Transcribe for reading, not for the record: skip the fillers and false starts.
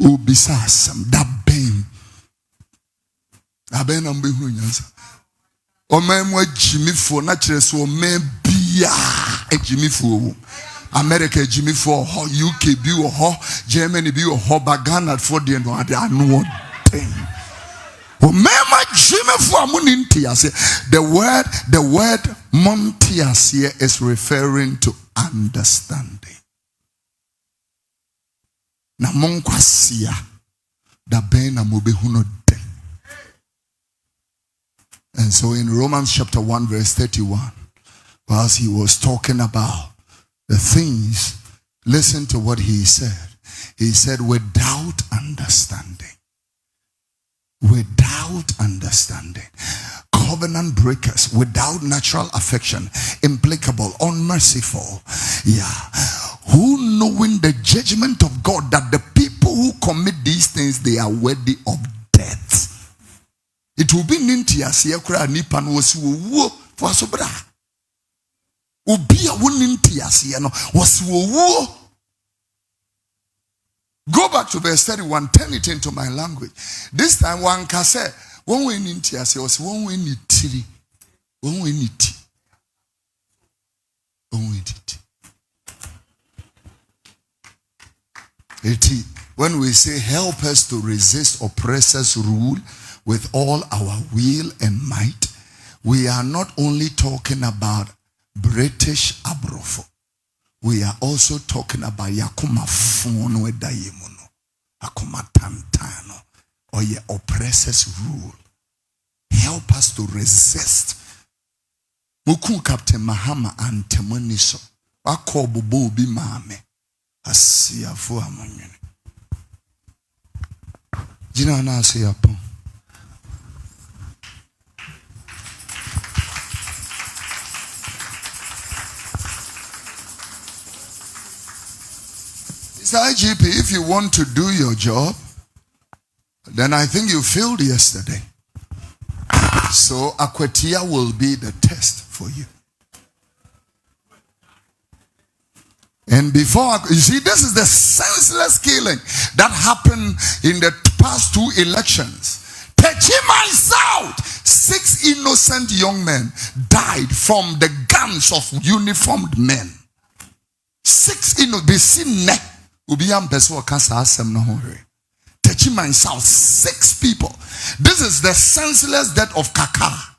Ubisasam Dab3n. Dab3n am Behunu Nyansa. O man wa Jimmy for natural so man bia a Jimmy for America Jimmy for UK bi ho Germany bi ho Ghana for the no ade anu thing. O man wa Jimmy for amunintiase. The word montias here is referring to understanding. Na monkwasia Dab3n am Behunu. And so in Romans chapter 1 verse 31, whilst he was talking about the things, listen to what he said. He said, without understanding, covenant breakers, without natural affection, implacable, unmerciful, who knowing the judgment of God that the people who commit these things, they are worthy of death. It will be nintias yakura nipa no wasi wo for sobra. Obi a wonintias ye no wasi wo. Go back to verse 31, turn it into my language. This time one can say, one way nintias ye wasi one way nitiri. One way niti. One way niti. When we say help us to resist oppressors' rule with all our will and might, we are not only talking about British abrofo. We are also talking about yakuma fono edayemono, akuma tantano, or your oppressors' rule. Help us to resist. Muku Captain Mahama and Temoniso, wako bubu bi mame, asiya fu amanyene. Jina na asiya po. IGP, if you want to do your job, then I think you failed yesterday. So Akwatia will be the test for you. And before, you see, this is the senseless killing that happened in the past 2 elections. Techima South, 6 innocent young men died from the guns of uniformed men. 6 innocent. Ubiyam Beso Kasa Asem no hore. Techima South, 6 people. This is the senseless death of Kaka.